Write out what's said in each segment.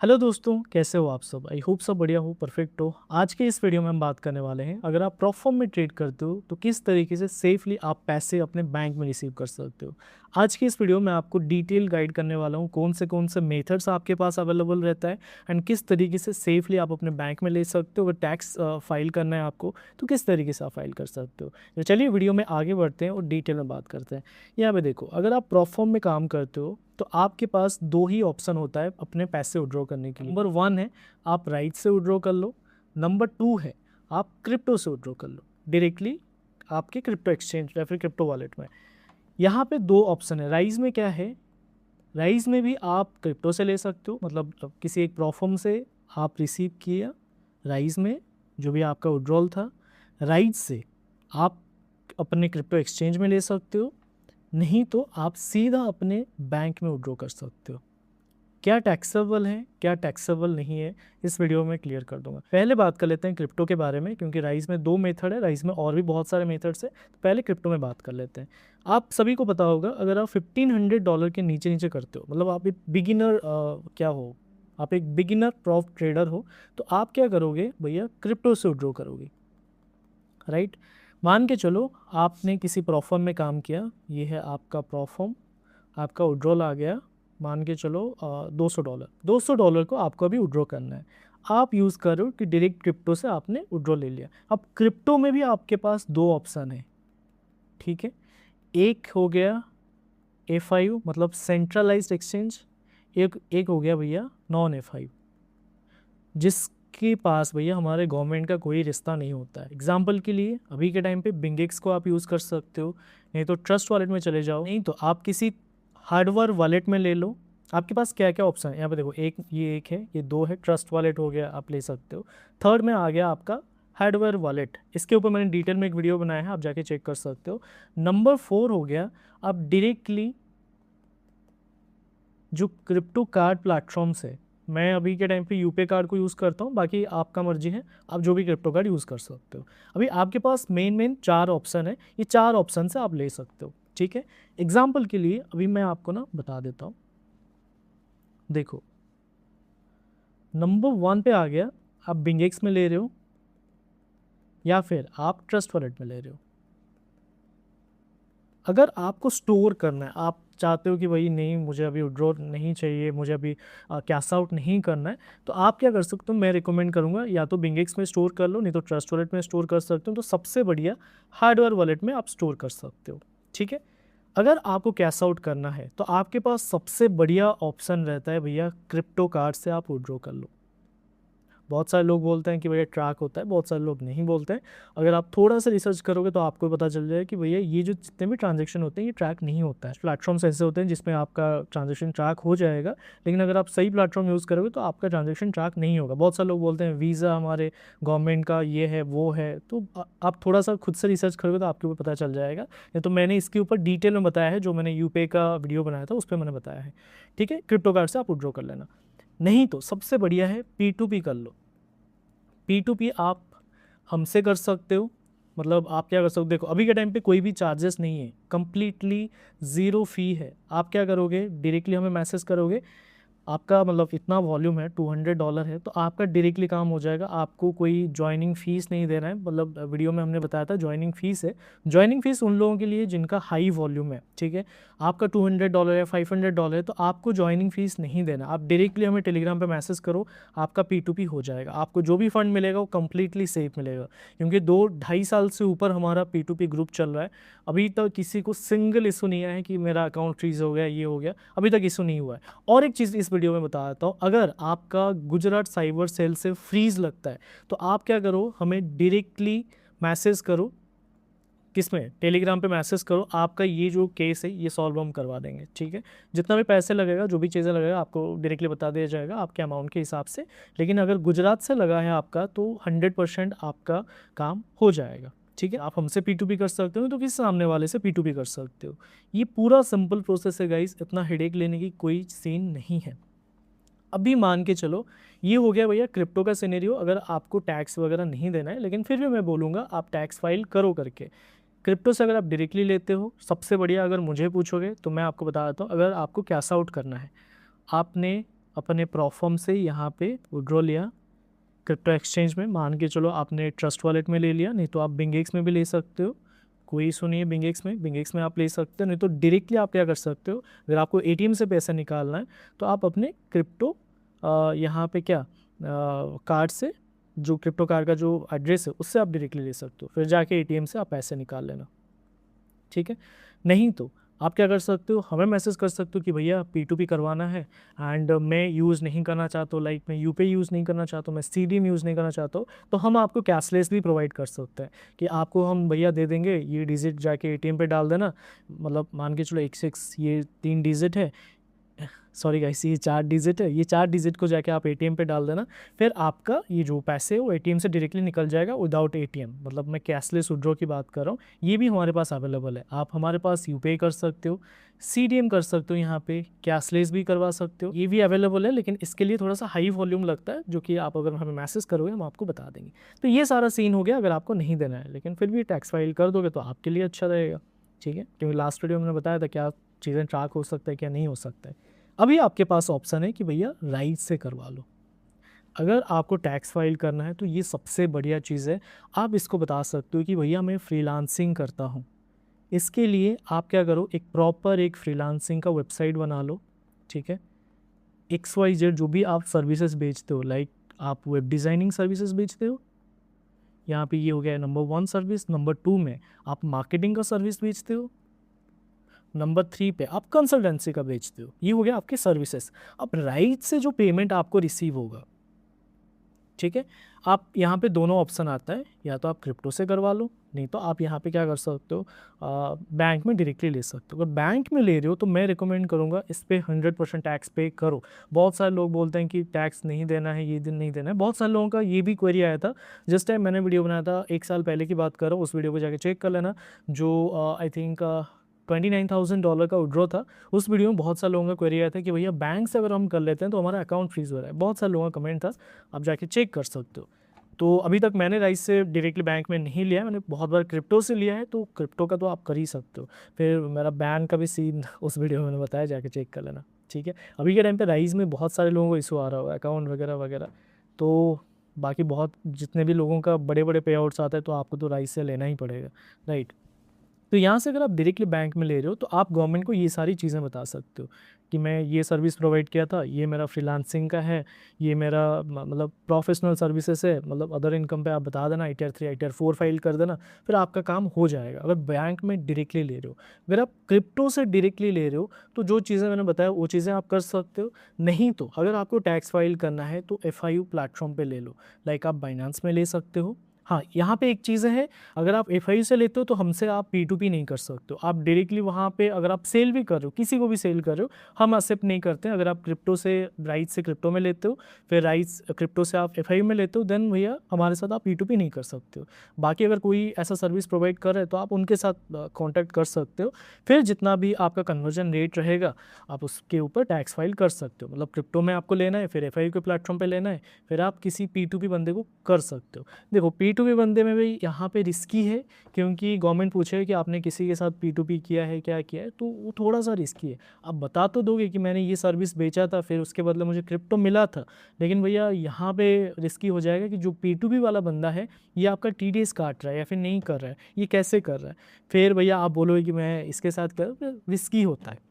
Hello दोस्तों, कैसे हो आप सब। आई होप सब बढ़िया हो, परफेक्ट हो। आज के इस वीडियो में हम बात करने वाले हैं, अगर आप प्रॉप फॉर्म में ट्रेड करते हो तो किस तरीके से सेफली आप पैसे अपने बैंक में रिसीव कर सकते हो। आज की इस वीडियो में आपको डिटेल गाइड करने वाला हूँ कौन से मेथड्स आपके पास अवेलेबल रहता है एंड किस तरीके से सेफली आप अपने बैंक में ले सकते हो। अगर टैक्स फाइल करना है आपको तो किस तरीके से आप फाइल कर सकते हो। तो चलिए वीडियो में आगे बढ़ते हैं और डिटेल में बात करते हैं। यहाँ पे देखो, अगर आप प्रॉप फॉर्म में काम करते हो तो आपके पास दो ही ऑप्शन होता है अपने पैसे विड्रॉ करने के लिए। नंबर वन है आप राइट से विड्रॉ कर लो। नंबर टू है आप क्रिप्टो से विड्रॉ कर लो डायरेक्टली आपके क्रिप्टो एक्सचेंज या फिर क्रिप्टो वॉलेट में। यहाँ पे दो ऑप्शन है। राइज में क्या है, राइज में भी आप क्रिप्टो से ले सकते हो, मतलब किसी एक प्लेटफॉर्म से आप रिसीव किया राइज में जो भी आपका विड्रॉल था, राइज से आप अपने क्रिप्टो एक्सचेंज में ले सकते हो, नहीं तो आप सीधा अपने बैंक में विड्रॉ कर सकते हो। क्या टैक्सेबल है क्या टैक्सेबल नहीं है इस वीडियो में क्लियर कर दूंगा। पहले बात कर लेते हैं क्रिप्टो के बारे में, क्योंकि राइज में दो मेथड है, राइज में और भी बहुत सारे मेथड्स है। तो पहले क्रिप्टो में बात कर लेते हैं। आप सभी को पता होगा, अगर आप $1500 के नीचे नीचे करते हो, मतलब आप एक बिगिनर क्या हो, आप एक बिगिनर प्रॉप ट्रेडर हो, तो आप क्या करोगे भैया, क्रिप्टो से विड्रॉ करोगे। राइट, मान के चलो आपने किसी प्रोफर्म में काम किया, ये है आपका प्रोफर्म, आपका विड्रॉल आ गया, मान के चलो $200 को आपको अभी विड्रॉ करना है। आप यूज़ करो कि डायरेक्ट क्रिप्टो से आपने विड्रॉ ले लिया। अब क्रिप्टो में भी आपके पास दो ऑप्शन है, ठीक है। एक हो गया A5 मतलब सेंट्रलाइज्ड एक्सचेंज, एक एक हो गया भैया नॉन A5 जिसके पास भैया हमारे गवर्नमेंट का कोई रिश्ता नहीं होता है। एग्जाम्पल के लिए अभी के टाइम पे बिंगेक्स को आप यूज़ कर सकते हो, नहीं तो ट्रस्ट वॉलेट में चले जाओ, नहीं तो आप किसी हार्डवेयर वॉलेट में ले लो। आपके पास क्या क्या ऑप्शन है यहाँ पे देखो, एक है, ये दो है, ट्रस्ट वॉलेट हो गया, आप ले सकते हो। थर्ड में आ गया आपका हार्डवेयर वॉलेट, इसके ऊपर मैंने डिटेल में एक वीडियो बनाया है, आप जाके चेक कर सकते हो। नंबर 4 हो गया आप डायरेक्टली जो क्रिप्टो कार्ड प्लेटफॉर्म्स है, मैं अभी के टाइम पे यूपे कार्ड को यूज़ करता हूँ, बाकी आपका मर्जी है, आप जो भी क्रिप्टो कार्ड यूज़ कर सकते हो। अभी आपके पास मेन चार ऑप्शन है, ये चार ऑप्शन से आप ले सकते हो, ठीक है। एग्जाम्पल के लिए अभी मैं आपको ना बता देता हूँ। देखो, नंबर 1 पे आ गया, आप बिंगेक्स में ले रहे हो या फिर आप ट्रस्ट वॉलेट में ले रहे हो। अगर आपको स्टोर करना है, आप चाहते हो कि भाई नहीं मुझे अभी विड्रॉ नहीं चाहिए, मुझे अभी कैश आउट नहीं करना है, तो आप क्या कर सकते हो, मैं रिकमेंड करूंगा या तो बिंगेक्स में स्टोर कर लो, नहीं तो ट्रस्ट वॉलेट में स्टोर कर सकते हो। तो सबसे बढ़िया हार्डवेयर वॉलेट में आप स्टोर कर सकते हो, ठीक है। अगर आपको कैश आउट करना है तो आपके पास सबसे बढ़िया ऑप्शन रहता है भैया, क्रिप्टो कार्ड से आप विड्रॉ कर लो। बहुत सारे लोग बोलते हैं कि भैया ट्रैक होता है, बहुत सारे लोग नहीं बोलते हैं। अगर आप थोड़ा सा रिसर्च करोगे तो आपको पता चल जाएगा कि भैया ये जो जितने भी ट्रांजेक्शन होते हैं ये ट्रैक नहीं होता है। प्लेटफॉर्म्स ऐसे होते हैं जिसमें आपका ट्रांजेक्शन ट्रैक हो जाएगा, लेकिन अगर आप सही प्लेटफॉर्म यूज़ करोगे तो आपका ट्रांजेक्शन ट्रैक नहीं होगा। बहुत सारे लोग बोलते हैं वीज़ा हमारे गवर्नमेंट का ये है वो है, तो आप थोड़ा सा खुद से रिसर्च करोगे तो आपके ऊपर पता चल जाएगा। नहीं तो मैंने इसके ऊपर डिटेल में बताया है, जो मैंने यूपे का वीडियो बनाया था उस पर मैंने बताया है, ठीक है। क्रिप्टो कार्ड से आप विड्रॉ कर लेना, नहीं तो सबसे बढ़िया है P2P कर लो। P2P आप हमसे कर सकते हो, मतलब आप क्या कर सकते हो, देखो अभी के टाइम पे कोई भी चार्जेस नहीं है, कंप्लीटली ज़ीरो फी है। आप क्या करोगे, डायरेक्टली हमें मैसेज करोगे, आपका मतलब इतना वॉल्यूम है, $200 है, तो आपका डायरेक्टली काम हो जाएगा। आपको कोई ज्वाइनिंग फ़ीस नहीं देना है, मतलब वीडियो में हमने बताया था ज्वाइनिंग फ़ीस है। ज्वाइनिंग फ़ीस उन लोगों के लिए जिनका हाई वॉल्यूम है, ठीक है। आपका $200 या $500 है तो आपको ज्वाइनिंग फ़ीस नहीं देना। आप डायरेक्टली हमें टेलीग्राम पे मैसेज करो, आपका P2P हो जाएगा। आपको जो भी फंड मिलेगा वो कम्प्लीटली सेफ मिलेगा, क्योंकि 2-2.5 साल से ऊपर हमारा P2P ग्रुप चल रहा है। अभी तक किसी को सिंगल इशू नहीं आया है कि मेरा अकाउंट फ्रीज हो गया, ये हो गया, अभी तक इशू नहीं हुआ है। और एक चीज़ इस वीडियो में बता देता हूँ, अगर आपका गुजरात साइबर सेल से फ्रीज लगता है तो आप क्या करो, हमें डायरेक्टली मैसेज करो, किसमें, टेलीग्राम पे मैसेज करो, आपका ये जो केस है ये सॉल्व हम करवा देंगे, ठीक है। जितना भी पैसे लगेगा, जो भी चीज़ें लगेगा, आपको डायरेक्टली बता दिया जाएगा आपके अमाउंट के हिसाब से। लेकिन अगर गुजरात से लगा है आपका तो 100% आपका काम हो जाएगा, ठीक है। आप हमसे P2P कर सकते हो तो किसी सामने वाले से P2P कर सकते हो। ये पूरा सिंपल प्रोसेस है गाइस, इतना हेडेक लेने की कोई सीन नहीं है। अभी मान के चलो ये हो गया भैया क्रिप्टो का सिनेरियो, अगर आपको टैक्स वगैरह नहीं देना है, लेकिन फिर भी मैं बोलूँगा आप टैक्स फाइल करो करके। क्रिप्टो से अगर आप डायरेक्टली लेते हो, सबसे बढ़िया, अगर मुझे पूछोगे तो मैं आपको बता देता हूँ, अगर आपको कैश आउट करना है, आपने अपने प्रोफॉर्म से यहाँ पे विड्रॉ लिया क्रिप्टो एक्सचेंज में, मान के चलो आपने ट्रस्ट वॉलेट में ले लिया, नहीं तो आप बिंगेक्स में भी ले सकते हो, कोई इशू नहीं है। बिंगेक्स में आप ले सकते हो, नहीं तो डायरेक्टली आप क्या कर सकते हो, अगर आपको एटीएम से पैसा निकालना है तो आप अपने क्रिप्टो यहाँ पे क्या कार्ड से, जो क्रिप्टो कार्ड का जो एड्रेस है उससे आप डायरेक्टली ले सकते हो, फिर जाके एटीएम से आप पैसे निकाल लेना, ठीक है। नहीं तो आप क्या कर सकते हो, हमें मैसेज कर सकते हो कि भैया P2P करवाना है एंड मैं यूज़ नहीं करना चाहता हूँ, लाइक मैं यूपीआई यूज़ नहीं करना चाहता हूँ, मैं सीडीएम यूज़ नहीं करना चाहता हूँ, तो हम आपको कैशलेस भी प्रोवाइड कर सकते हैं कि आपको हम भैया दे देंगे, ये डिजिट जाके एटीएम पे डाल देना, मतलब मान के चलो 1 ये 3 डिजिट है, सॉरी गाइस ये 4 डिजिट है, ये 4 डिजिट को जाके आप एटीएम पे डाल देना, फिर आपका ये जो पैसे है वो एटीएम से डायरेक्टली निकल जाएगा विदाउट एटीएम, मतलब मैं कैशलेस विड्रॉ की बात कर रहा हूँ, ये भी हमारे पास अवेलेबल है। आप हमारे पास यूपीआई कर सकते हो, सीडीएम कर सकते हो, यहाँ पे कैशलेस भी करवा सकते हो, ये भी अवेलेबल है, लेकिन इसके लिए थोड़ा सा हाई वॉल्यूम लगता है, जो कि आप अगर हमें मैसेज करोगे हम आपको बता देंगे। तो ये सारा सीन हो गया अगर आपको नहीं देना है, लेकिन फिर भी टैक्स फाइल कर दोगे तो आपके लिए अच्छा रहेगा, ठीक है, क्योंकि लास्ट वीडियो में मैंने बताया था क्या चीज़ें ट्रैक हो सकता है क्या नहीं हो सकता है। अभी आपके पास ऑप्शन है कि भैया राइट से करवा लो। अगर आपको टैक्स फाइल करना है तो ये सबसे बढ़िया चीज़ है, आप इसको बता सकते हो कि भैया मैं फ्रीलांसिंग करता हूँ। इसके लिए आप क्या करो, एक प्रॉपर एक फ्रीलांसिंग का वेबसाइट बना लो, ठीक है। XYZ जो भी आप सर्विसेज बेचते हो, लाइक आप वेब डिज़ाइनिंग सर्विसेज बेचते हो, यहाँ पे ये हो गया नंबर 1 सर्विस। नंबर 2 में आप मार्केटिंग का सर्विस बेचते हो, नंबर 3 पे आप कंसल्टेंसी का बेचते हो, ये हो गया आपके सर्विसेज। अब राइट से जो पेमेंट आपको रिसीव होगा, ठीक है, आप यहाँ पे दोनों ऑप्शन आता है, या तो आप क्रिप्टो से करवा लो, नहीं तो आप यहाँ पे क्या कर सकते हो, बैंक में डायरेक्टली ले सकते हो। अगर बैंक में ले रहे हो तो मैं रिकमेंड करूँगा इस पर 100% टैक्स पे करो। बहुत सारे लोग बोलते हैं कि टैक्स नहीं देना है, ये दिन नहीं देना है, बहुत सारे लोगों का ये भी क्वेरी आया था। जिस टाइम मैंने वीडियो बनाया था 1 साल पहले की बात कर रहा हूँ, उस वीडियो को जाके चेक कर लेना, जो आई थिंक $29,000 का विड्रॉ था। उस वीडियो में बहुत सारे लोगों का क्वेरी आया था कि भैया बैंक से अगर हम कर लेते हैं तो हमारा अकाउंट फ्रीज हो रहा है, बहुत सारे लोगों का कमेंट था, आप जाके चेक कर सकते हो। तो अभी तक मैंने राइस से डायरेक्टली बैंक में नहीं लिया है, मैंने बहुत बार क्रिप्टो से लिया है, तो क्रिप्टो का तो आप कर ही सकते हो। फिर मेरा बैंक का भी सीन उस वीडियो में मैंने बताया, जाके चेक कर लेना, ठीक है। अभी के टाइम पे राइस में बहुत सारे लोगों को इशू आ रहा होगा अकाउंट वगैरह वगैरह, तो बाकी बहुत जितने भी लोगों का बड़े बड़े पे आउट्स आते हैं तो आपको तो राइस से लेना ही पड़ेगा, राइट। तो यहाँ से अगर आप डायरेक्टली बैंक में ले रहे हो तो आप गवर्नमेंट को ये सारी चीज़ें बता सकते हो कि मैं ये सर्विस प्रोवाइड किया था, ये मेरा फ्रीलांसिंग का है, ये मेरा मतलब प्रोफेशनल सर्विसेज है, मतलब अदर इनकम पे आप बता देना, ITR 3 ITR 4 फाइल कर देना, फिर आपका काम हो जाएगा अगर बैंक में डायरेक्टली ले रहे हो। अगर आप क्रिप्टो से डायरेक्टली ले रहे हो तो जो चीज़ें मैंने बताया वो चीज़ें आप कर सकते हो। नहीं तो अगर आपको टैक्स फाइल करना है तो FIU प्लेटफॉर्म पे ले लो, लाइक आप बाइनेंस में ले सकते हो। हाँ, यहाँ पे एक चीज़ है, अगर आप FIU से लेते हो तो हमसे आप P2P नहीं कर सकते हो। आप डायरेक्टली वहाँ पे अगर आप सेल भी कर रहे हो, किसी को भी सेल कर रहे हो, हम एक्सेप्ट नहीं करते हैं। अगर आप क्रिप्टो से राइट से क्रिप्टो में लेते हो, फिर राइट्स क्रिप्टो से आप FIU में लेते हो, देन भैया हमारे साथ आप P2P नहीं कर सकते हो। बाकी अगर कोई ऐसा सर्विस प्रोवाइड कर रहा है तो आप उनके साथ कॉन्टैक्ट कर सकते हो, फिर जितना भी आपका कन्वर्जन रेट रहेगा आप उसके ऊपर टैक्स फाइल कर सकते हो। मतलब क्रिप्टो में आपको लेना है, फिर FIU के प्लेटफॉर्म पर लेना है, फिर आप किसी P2P बंदे को कर सकते हो। देखो P2P बंदे में भी यहाँ पे रिस्की है, क्योंकि गवर्नमेंट पूछेगा कि आपने किसी के साथ P2P किया है क्या किया है, तो वो थोड़ा सा रिस्की है। आप बता तो दोगे कि मैंने ये सर्विस बेचा था, फिर उसके बदले मुझे क्रिप्टो मिला था, लेकिन भैया यहाँ पे रिस्की हो जाएगा कि जो P2P वाला बंदा है ये आपका TDS काट रहा है या फिर नहीं कर रहा है, ये कैसे कर रहा है, फिर भैया आप बोलोगे कि मैं इसके साथ कर, रिस्की होता है।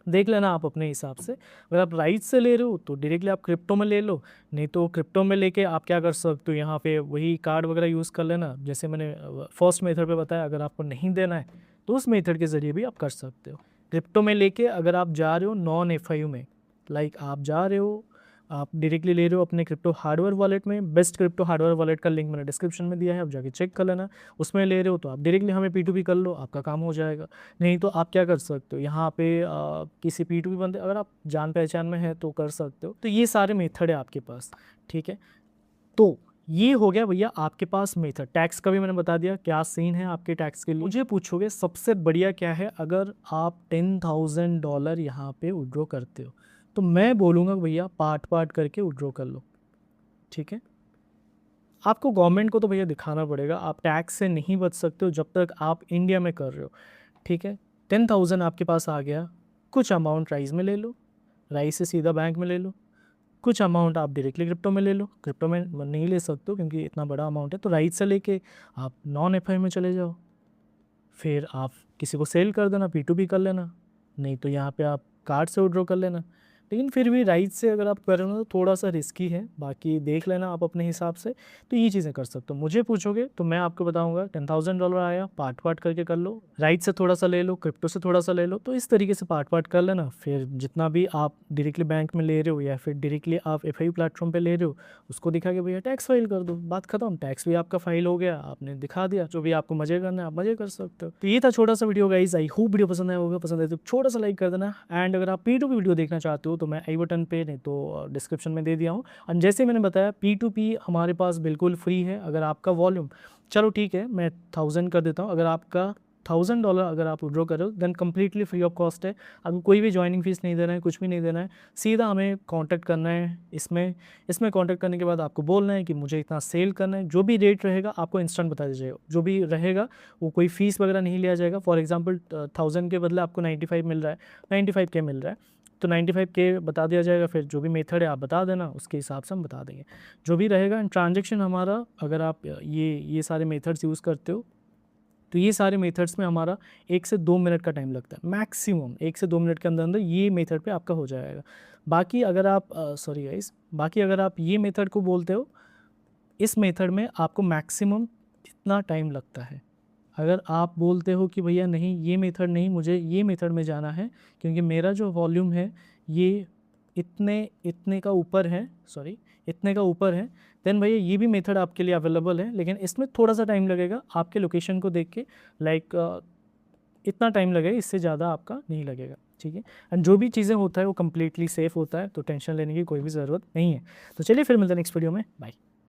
देख लेना आप अपने हिसाब से। अगर आप राइट से ले रहे हो तो डायरेक्टली आप क्रिप्टो में ले लो, नहीं तो क्रिप्टो में लेके आप क्या कर सकते हो, यहाँ पे वही कार्ड वगैरह यूज़ कर लेना, जैसे मैंने फर्स्ट मेथड पे बताया। अगर आपको नहीं देना है तो उस मेथड के ज़रिए भी आप कर सकते हो। क्रिप्टो में लेके अगर आप जा रहे हो नॉन FIU में, लाइक आप जा रहे हो, आप डायरेक्टली ले रहे हो अपने क्रिप्टो हार्डवेयर वॉलेट में, बेस्ट क्रिप्टो हार्डवेयर वॉलेट का लिंक मैंने डिस्क्रिप्शन में दिया है, आप जाके चेक कर लेना। उसमें ले रहे हो तो आप डायरेक्टली हमें P2P कर लो, आपका काम हो जाएगा। नहीं तो आप क्या कर सकते हो, यहाँ पे किसी P2P बंदे अगर आप जान पहचान में है तो कर सकते हो। तो ये सारे मेथड है आपके पास, ठीक है। तो ये हो गया भैया आपके पास मेथड। टैक्स का भी मैंने बता दिया क्या सीन है आपके टैक्स के लिए। मुझे पूछोगे सबसे बढ़िया क्या है, अगर आप $10,000 यहाँ पे विड्रॉ करते हो तो मैं बोलूँगा भैया पार्ट पार्ट करके विड्रॉ कर लो, ठीक है। आपको गवर्नमेंट को तो भैया दिखाना पड़ेगा, आप टैक्स से नहीं बच सकते हो जब तक आप इंडिया में कर रहे हो, ठीक है। 10,000 आपके पास आ गया, कुछ अमाउंट राइस में ले लो, राइस से सीधा बैंक में ले लो, कुछ अमाउंट आप डायरेक्टली क्रिप्टो में ले लो, क्रिप्टो में नहीं ले सकते हो क्योंकि इतना बड़ा अमाउंट है, तो राइट से लेके आप नॉन एफ में चले जाओ, फिर आप किसी को सेल कर देना, P2P कर लेना, नहीं तो यहाँ पे आप कार्ड से विड्रॉ कर लेना। लेकिन फिर भी राइट से अगर आप कर रहे हो तो थोड़ा सा रिस्की है, बाकी देख लेना आप अपने हिसाब से। तो ये चीज़ें कर सकते हो। मुझे पूछोगे तो मैं आपको बताऊंगा $10,000 आया, पार्ट पार्ट करके कर लो, राइट से थोड़ा सा ले लो, क्रिप्टो से थोड़ा सा ले लो, तो इस तरीके से पार्ट पार्ट कर लेना। फिर जितना भी आप डायरेक्टली बैंक में ले रहे हो या फिर डायरेक्टली आप FI प्लेटफॉर्म पर ले रहे हो, उसको दिखा के भैया टैक्स फाइल कर दो, बात खत्म, टैक्स भी आपका फाइल हो गया, आपने दिखा दिया। जो भी आपको मजे करना है आप मजे कर सकते हो। तो ये था छोटा सा video guys, I hope video पसंद आया होगा, पसंद आए तो छोटा सा लाइक कर देना। एंड अगर आप P2P वीडियो देखना चाहते हो तो मैं आई बटन पे नहीं तो डिस्क्रिप्शन में दे दिया हूँ। और जैसे मैंने बताया P2P हमारे पास बिल्कुल फ्री है। अगर आपका वॉल्यूम, चलो ठीक है मैं 1000 कर देता हूँ, अगर आपका $1000 अगर आप विड्रॉ कर रहे हो then completely free of cost है। आपको कोई भी ज्वाइनिंग फीस नहीं देना है, कुछ भी नहीं देना है, सीधा हमें कांटेक्ट करना है। इसमें कांटेक्ट करने के बाद आपको बोलना है कि मुझे इतना सेल करना है, जो भी रेट रहेगा आपको इंस्टेंट बता दीजिएगा, जो भी रहेगा वो कोई फ़ीस वगैरह नहीं लिया जाएगा। फॉर एग्जांपल 1000 के बदले आपको 95 मिल रहा है, 95K मिल रहा है, तो 95K बता दिया जाएगा। फिर जो भी मेथड है आप बता देना, उसके हिसाब से हम बता देंगे जो भी रहेगा। एंड ट्रांजेक्शन हमारा, अगर आप ये सारे मेथड्स यूज़ करते हो तो ये सारे मेथड्स में हमारा 1 से 2 मिनट का टाइम लगता है, मैक्सिमम 1 से 2 मिनट के अंदर अंदर ये मेथड पे आपका हो जाएगा। बाकी अगर आप सॉरी गाइस, बाकी अगर आप ये मेथड को बोलते हो, इस मेथड में आपको मैक्सिमम कितना टाइम लगता है। अगर आप बोलते हो कि भैया नहीं ये मेथड नहीं, मुझे ये मेथड में जाना है क्योंकि मेरा जो वॉल्यूम है ये इतने का ऊपर है, इतने का ऊपर है, देन भैया ये भी मेथड आपके लिए अवेलेबल है, लेकिन इसमें थोड़ा सा टाइम लगेगा आपके लोकेशन को देख के। लाइक इतना टाइम लगेगा, इससे ज़्यादा आपका नहीं लगेगा, ठीक है। एंड जो भी चीज़ें होता है वो कम्प्लीटली सेफ़ होता है, तो टेंशन लेने की कोई भी ज़रूरत नहीं है। तो चलिए फिर मिलते हैं नेक्स्ट वीडियो में, बाय।